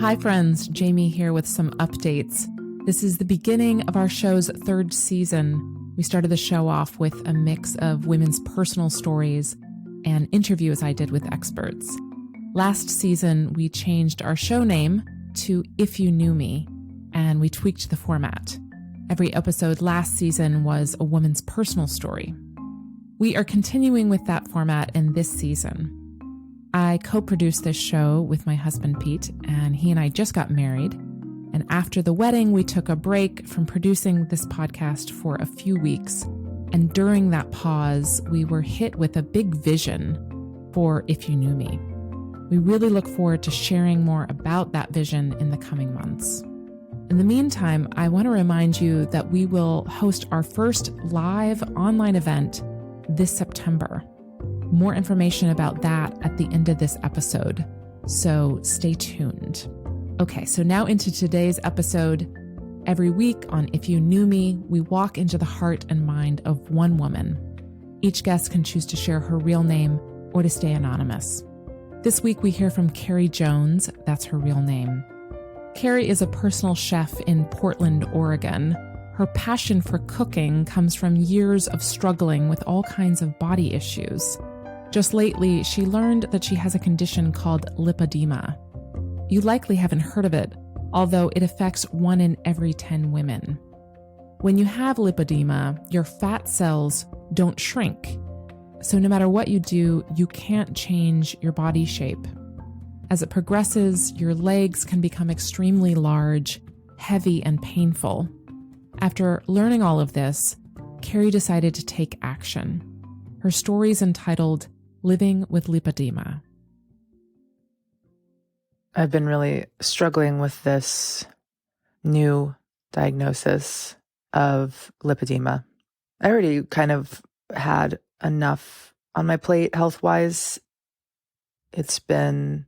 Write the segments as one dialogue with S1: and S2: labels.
S1: Hi friends, Jamie here with some updates. This is the beginning of our show's third season. We started the show off with a mix of women's personal stories and interviews I did with experts. Last season, we changed our show name to If You Knew Me, and we tweaked the format. Every episode last season was a woman's personal story. We are continuing with that format in this season. I co-produced this show with my husband, Pete, and he and I just got married. And after the wedding, we took a break from producing this podcast for a few weeks. And during that pause, we were hit with a big vision for If You Knew Me. We really look forward to sharing more about that vision in the coming months. In the meantime, I want to remind you that we will host our first live online event this September. More information about that at the end of this episode, so stay tuned. Okay, so now into today's episode. Every week on If You Knew Me, we walk into the heart and mind of one woman. Each guest can choose to share her real name or to stay anonymous. This week we hear from Kerry Jones, that's her real name. Kerry is a personal chef in Portland, Oregon. Her passion for cooking comes from years of struggling with all kinds of body issues. Just lately, she learned that she has a condition called lipedema. You likely haven't heard of it, although it affects 1 in every 10 women. When you have lipedema, your fat cells don't shrink. So no matter what you do, you can't change your body shape. As it progresses, your legs can become extremely large, heavy, and painful. After learning all of this, Kerry decided to take action. Her story is entitled Living with Lipedema.
S2: I've been really struggling with this new diagnosis of lipedema. I already kind of had enough on my plate health-wise. It's been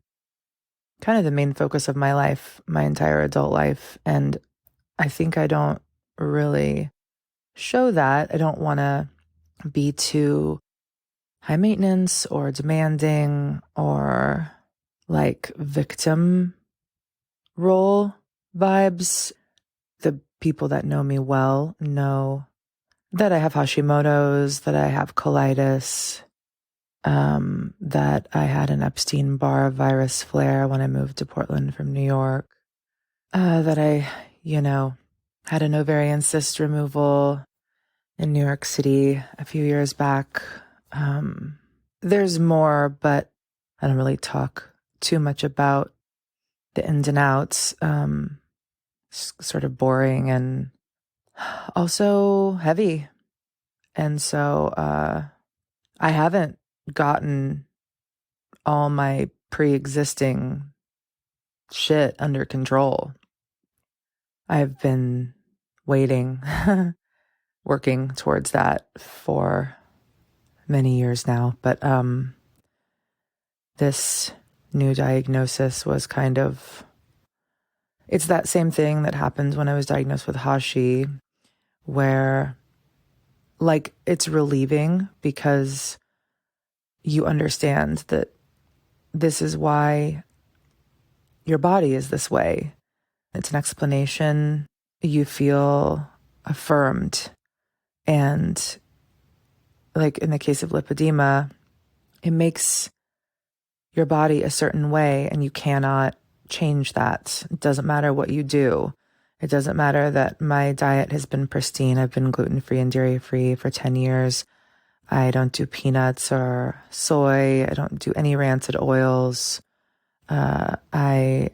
S2: kind of the main focus of my life, my entire adult life, and I think I don't really show that. I don't want to be too high maintenance or demanding or like victim role vibes. The people that know me well know that I have Hashimoto's, that I have colitis, that I had an Epstein-Barr virus flare when I moved to Portland from New York, that I, had an ovarian cyst removal in New York City a few years back. There's more, but I don't really talk too much about the ins and outs. It's sort of boring and also heavy. And so I haven't gotten all my pre-existing shit under control. I've been waiting, working towards that for many years now, but this new diagnosis was kind of, it's that same thing that happened when I was diagnosed with Hashi, where like it's relieving because you understand that this is why your body is this way. It's an explanation. You feel affirmed. And like in the case of lipedema, it makes your body a certain way and you cannot change that. It doesn't matter what you do. It doesn't matter that my diet has been pristine. I've been gluten-free and dairy-free for 10 years. I don't do peanuts or soy. I don't do any rancid oils. I,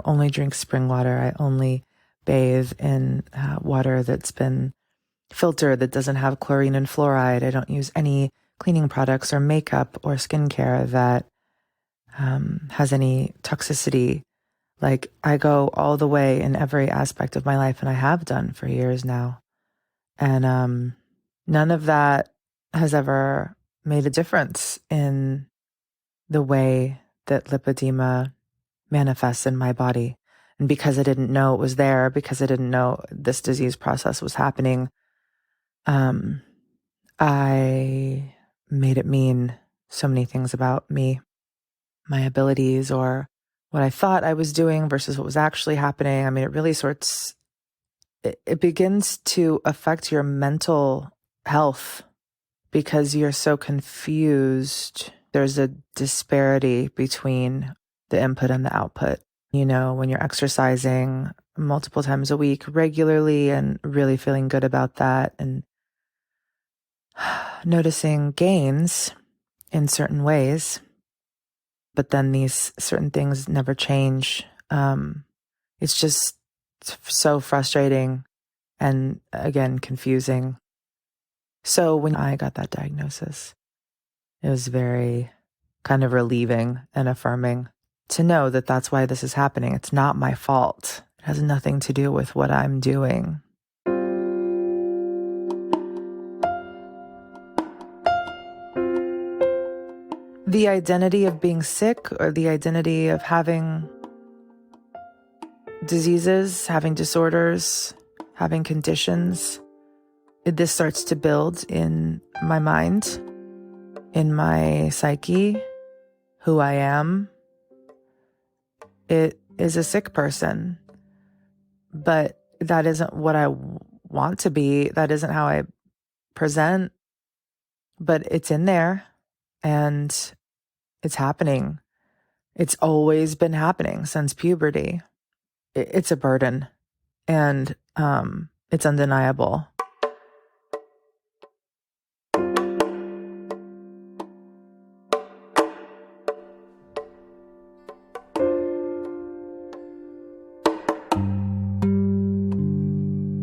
S2: only drink spring water. I only bathe in water that's been filtered, that doesn't have chlorine and fluoride. I don't use any cleaning products or makeup or skincare that has any toxicity. Like I go all the way in every aspect of my life, and I have done for years now. And none of that has ever made a difference in the way that lipedema manifests in my body. And because I didn't know it was there, because I didn't know this disease process was happening, I made it mean so many things about me, my abilities or what I thought I was doing versus what was actually happening. I mean, it really it begins to affect your mental health because you're so confused. There's a disparity between the input and the output. You know, when you're exercising multiple times a week regularly and really feeling good about that and noticing gains in certain ways, but then these certain things never change. It's just so frustrating and, again, confusing. So when I got that diagnosis, it was very kind of relieving and affirming to know that that's why this is happening. It's not my fault. It has nothing to do with what I'm doing. The identity of being sick or the identity of having diseases, having disorders, having conditions, this starts to build in my mind, in my psyche, who I am. It is a sick person, but that isn't what I want to be. That isn't how I present, but it's in there and it's happening. It's always been happening since puberty. It's a burden and it's undeniable.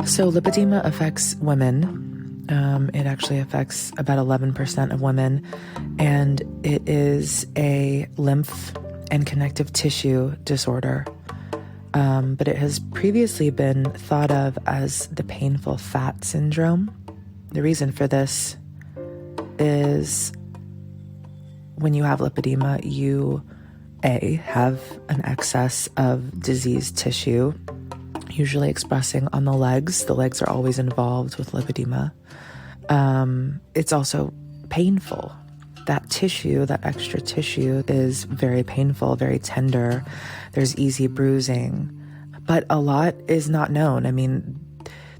S2: So lipedema affects women. It actually affects about 11% of women, and it is a lymph and connective tissue disorder. But it has previously been thought of as the painful fat syndrome. The reason for this is when you have lipedema, you have an excess of diseased tissue, usually expressing on the legs. The legs are always involved with lipedema. It's also painful. That tissue, that extra tissue, is very painful, very tender. There's easy bruising, but a lot is not known. I mean,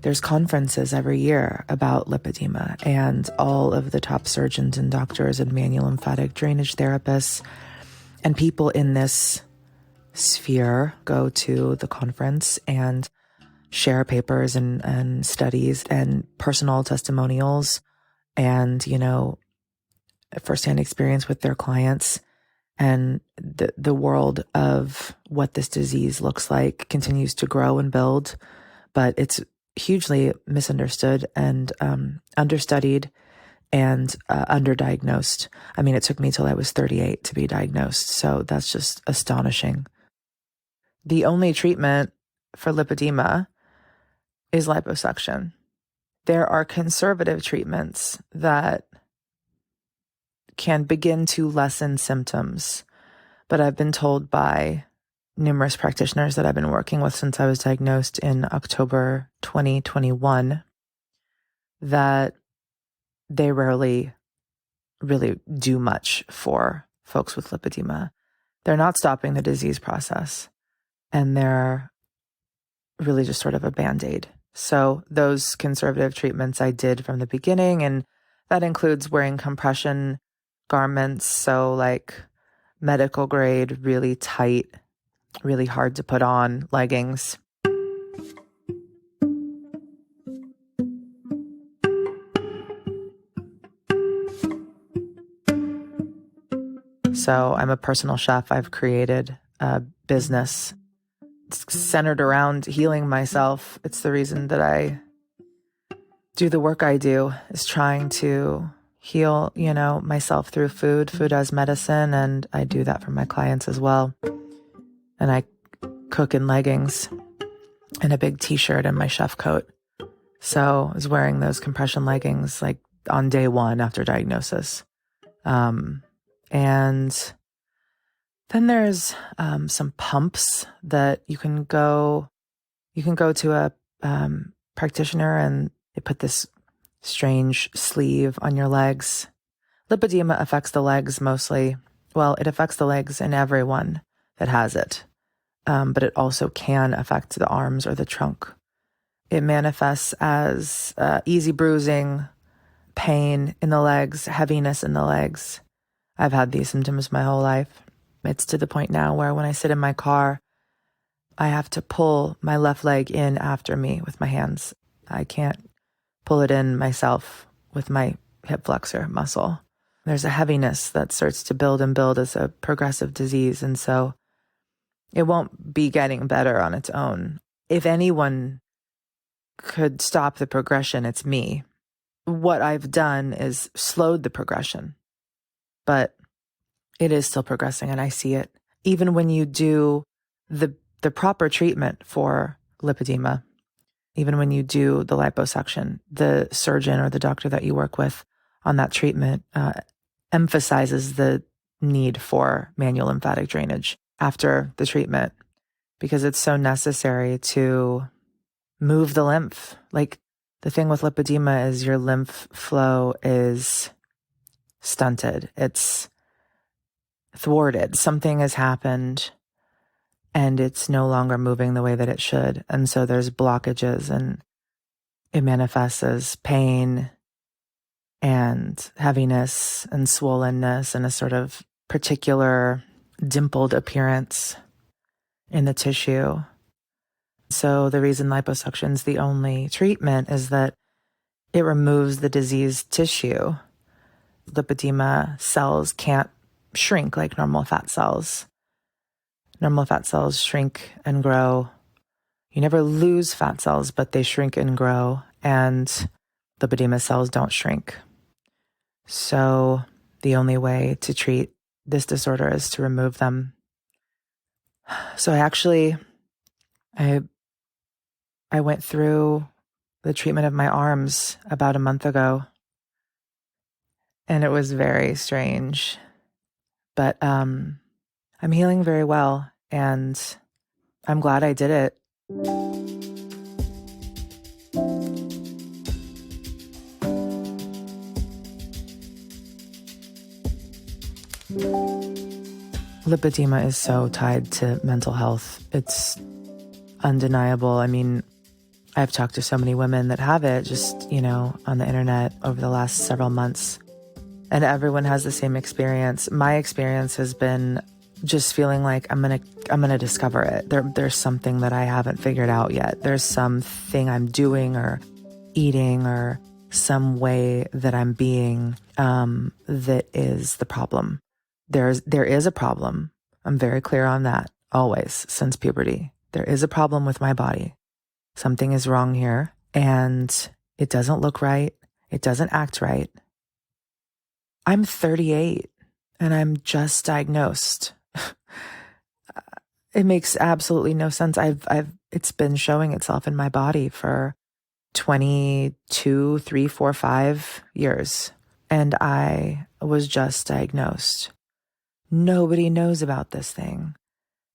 S2: there's conferences every year about lipedema, and all of the top surgeons and doctors and manual lymphatic drainage therapists and people in this sphere go to the conference and share papers and studies and personal testimonials and, firsthand experience with their clients. And the world of what this disease looks like continues to grow and build, but it's hugely misunderstood and understudied and underdiagnosed. I mean, it took me till I was 38 to be diagnosed, so that's just astonishing. The only treatment for lipedema is liposuction. There are conservative treatments that can begin to lessen symptoms, but I've been told by numerous practitioners that I've been working with since I was diagnosed in October 2021 that they rarely really do much for folks with lipedema. They're not stopping the disease process, and they're really just sort of a Band-Aid. So those conservative treatments I did from the beginning, and that includes wearing compression garments, so like medical grade, really tight, really hard to put on leggings. So I'm a personal chef. I've created a business centered around healing myself. It's the reason that I do the work I do, is trying to heal, myself through food as medicine. And I do that for my clients as well. And I cook in leggings and a big t-shirt and my chef coat. So I was wearing those compression leggings like on day one after diagnosis. And then there's some pumps that you can go to a practitioner and they put this strange sleeve on your legs. Lipedema affects the legs mostly. Well, it affects the legs in everyone that has it. but it also can affect the arms or the trunk. It manifests as easy bruising, pain in the legs, heaviness in the legs. I've had these symptoms my whole life. It's to the point now where when I sit in my car, I have to pull my left leg in after me with my hands. I can't pull it in myself with my hip flexor muscle. There's a heaviness that starts to build and build as a progressive disease, and so it won't be getting better on its own. If anyone could stop the progression, it's me. What I've done is slowed the progression, but it is still progressing, and I see it. Even when you do the proper treatment for lipedema, even when you do the liposuction, the surgeon or the doctor that you work with on that treatment emphasizes the need for manual lymphatic drainage after the treatment because it's so necessary to move the lymph. Like, the thing with lipedema is your lymph flow is stunted. It's thwarted. Something has happened and it's no longer moving the way that it should. And so there's blockages, and it manifests as pain and heaviness and swollenness and a sort of particular dimpled appearance in the tissue. So the reason liposuction is the only treatment is that it removes the diseased tissue. Lipedema cells can't shrink like normal fat cells. Normal fat cells shrink and grow. You never lose fat cells, but they shrink and grow, and lipedema cells don't shrink. So the only way to treat this disorder is to remove them. So I went through the treatment of my arms about a month ago, and it was very strange. But I'm healing very well, and I'm glad I did it. Lipedema is so tied to mental health. It's undeniable. I mean, I've talked to so many women that have it just, on the internet over the last several months, and everyone has the same experience. My experience has been just feeling like I'm gonna discover it. There's something that I haven't figured out yet. There's something I'm doing or eating or some way that I'm being that is the problem. There is a problem. I'm very clear on that, always, since puberty. There is a problem with my body. Something is wrong here, and it doesn't look right. It doesn't act right. I'm 38, and I'm just diagnosed. It makes absolutely no sense. It's been showing itself in my body for 22, 3, 4, 5 years, and I was just diagnosed. Nobody knows about this thing.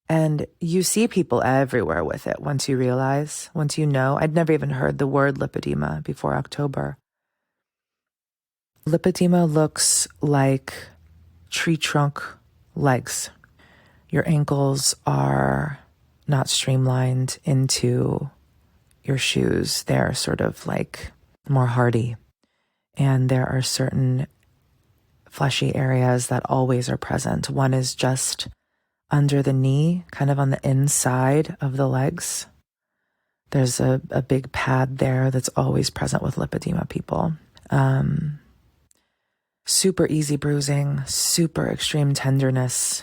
S2: And you see people everywhere with it once you realize, once you know. I'd never even heard the word lipedema before October. Lipedema looks like tree trunk legs. Your ankles are not streamlined into your shoes. They're sort of like more hardy. And there are certain fleshy areas that always are present. One is just under the knee, kind of on the inside of the legs. There's a big pad there that's always present with lipedema people. Super easy bruising, super extreme tenderness.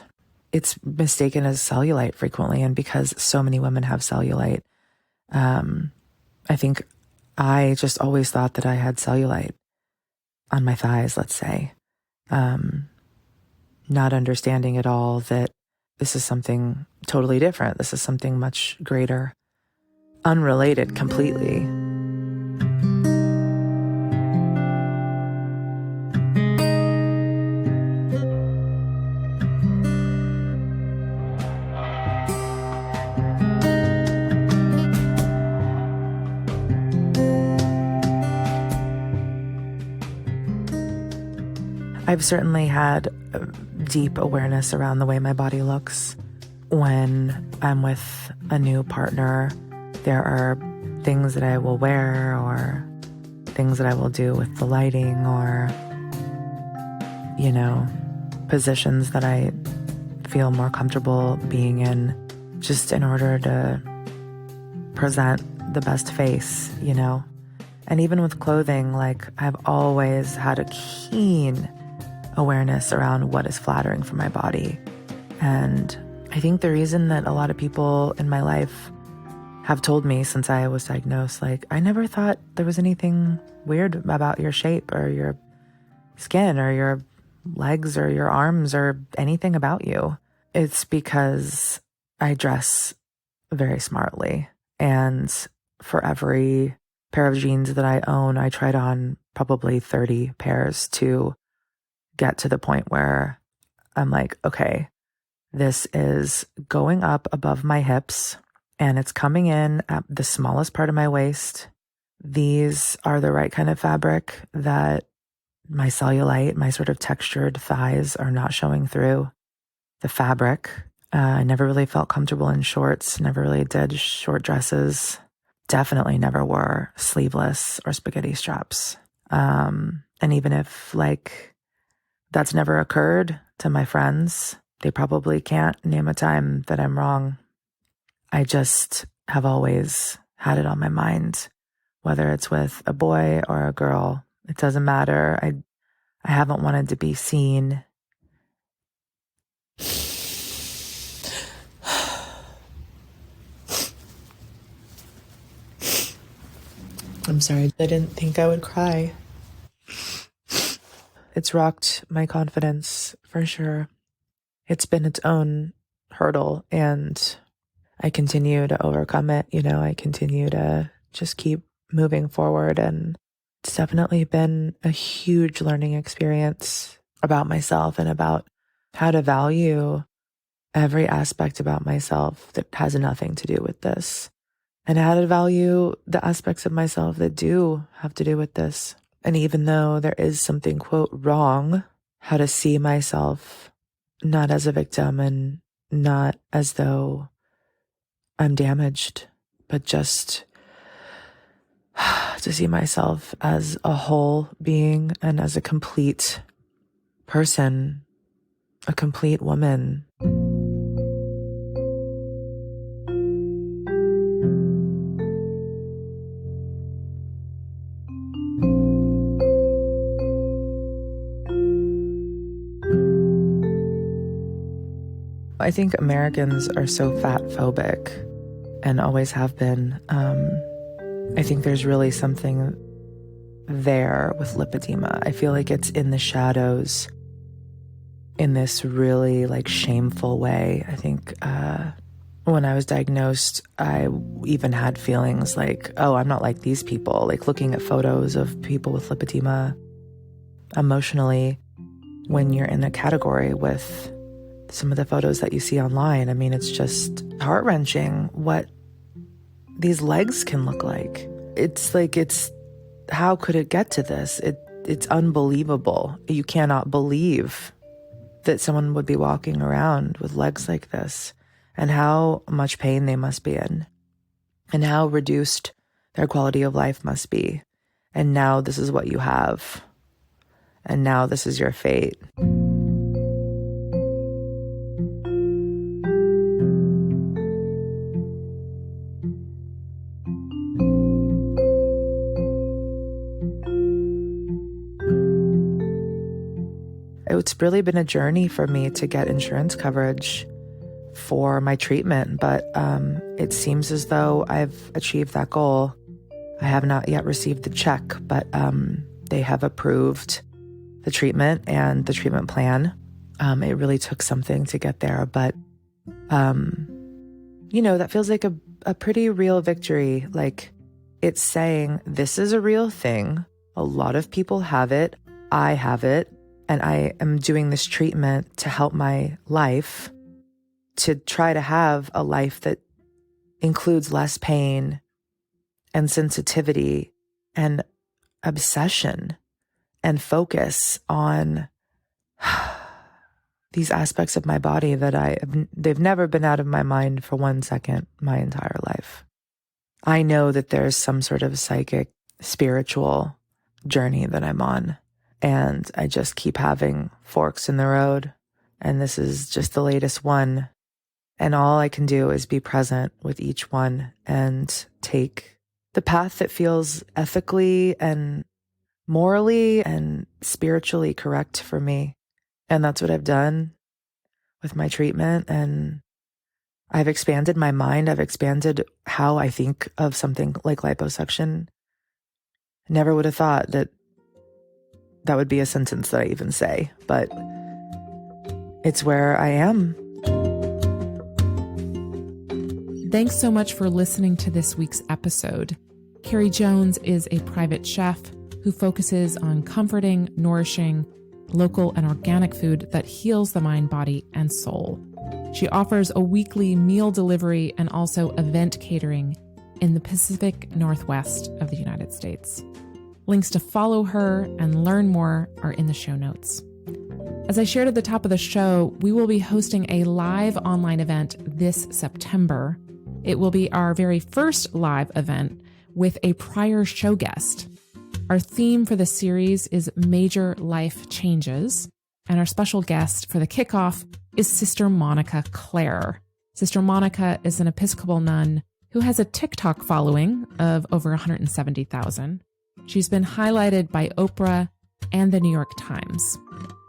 S2: It's mistaken as cellulite frequently, and because so many women have cellulite, I think I just always thought that I had cellulite on my thighs, let's say. Not understanding at all that this is something totally different. This is something much greater, unrelated completely. I've certainly had a deep awareness around the way my body looks. when I'm with a new partner, there are things that I will wear or things that I will do with the lighting or, positions that I feel more comfortable being in just in order to present the best face, And even with clothing, I've always had a keen awareness around what is flattering for my body. And I think the reason that a lot of people in my life have told me since I was diagnosed, I never thought there was anything weird about your shape or your skin or your legs or your arms or anything about you. It's because I dress very smartly. And for every pair of jeans that I own, I tried on probably 30 pairs to get to the point where I'm like, okay, this is going up above my hips and it's coming in at the smallest part of my waist. These are the right kind of fabric that my cellulite, my sort of textured thighs are not showing through the fabric. I never really felt comfortable in shorts, never really did short dresses, definitely never wore sleeveless or spaghetti straps. And even if that's never occurred to my friends, they probably can't name a time that I'm wrong. I just have always had it on my mind, whether it's with a boy or a girl. It doesn't matter. I haven't wanted to be seen. I'm sorry. I didn't think I would cry. It's rocked my confidence for sure. It's been its own hurdle and I continue to overcome it. I continue to just keep moving forward, and it's definitely been a huge learning experience about myself and about how to value every aspect about myself that has nothing to do with this, and how to value the aspects of myself that do have to do with this. And even though there is something, quote, wrong, how to see myself not as a victim and not as though I'm damaged, but just to see myself as a whole being and as a complete person, a complete woman. I think Americans are so fat phobic and always have been. I think there's really something there with lipedema. I feel like it's in the shadows in this really shameful way. I think when I was diagnosed, I even had feelings oh, I'm not like these people. Looking at photos of people with lipedema emotionally, when you're in a category with some of the photos that you see online, I mean, it's just heart-wrenching what these legs can look like. It's how could it get to this? It's unbelievable. You cannot believe that someone would be walking around with legs like this, and how much pain they must be in, and how reduced their quality of life must be. And now this is what you have. And now this is your fate. It's really been a journey for me to get insurance coverage for my treatment, but it seems as though I've achieved that goal. I have not yet received the check, but they have approved the treatment and the treatment plan. It really took something to get there, but that feels like a pretty real victory. It's saying this is a real thing. A lot of people have it. I have it. And I am doing this treatment to help my life, to try to have a life that includes less pain and sensitivity and obsession and focus on these aspects of my body that they've never been out of my mind for 1 second my entire life. I know that there's some sort of psychic, spiritual journey that I'm on, and I just keep having forks in the road, and this is just the latest one. And all I can do is be present with each one and take the path that feels ethically and morally and spiritually correct for me. And that's what I've done with my treatment. And I've expanded my mind. I've expanded how I think of something like liposuction. I never would have thought that that would be a sentence that I even say, but it's where I am.
S1: Thanks so much for listening to this week's episode. Kerry Jones is a private chef who focuses on comforting, nourishing, local and organic food that heals the mind, body, and soul. She offers a weekly meal delivery and also event catering in the Pacific Northwest of the United States. Links to follow her and learn more are in the show notes. As I shared at the top of the show, we will be hosting a live online event this September. It will be our very first live event with a prior show guest. Our theme for the series is major life changes, and our special guest for the kickoff is Sister Monica Claire. Sister Monica is an Episcopal nun who has a TikTok following of over 170,000. She's been highlighted by Oprah and the New York Times.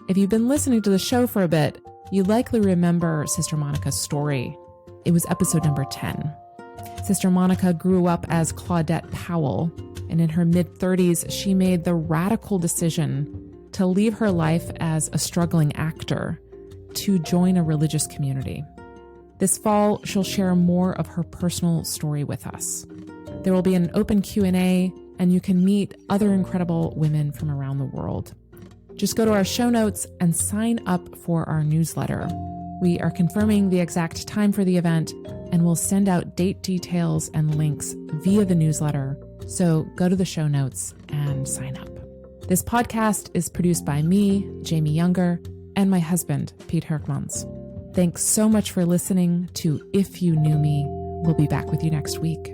S1: If you've been listening to the show for a bit, you likely remember Sister Monica's story. It was episode number 10. Sister Monica grew up as Claudette Powell, and in her mid-30s, she made the radical decision to leave her life as a struggling actor to join a religious community. This fall, she'll share more of her personal story with us. There will be an open Q&A, and you can meet other incredible women from around the world. Just go to our show notes and sign up for our newsletter. We are confirming the exact time for the event, and we'll send out date details and links via the newsletter. So go to the show notes and sign up. This podcast is produced by me, Jamie Younger, and my husband, Pete Herkmans. Thanks so much for listening to If You Knew Me. We'll be back with you next week.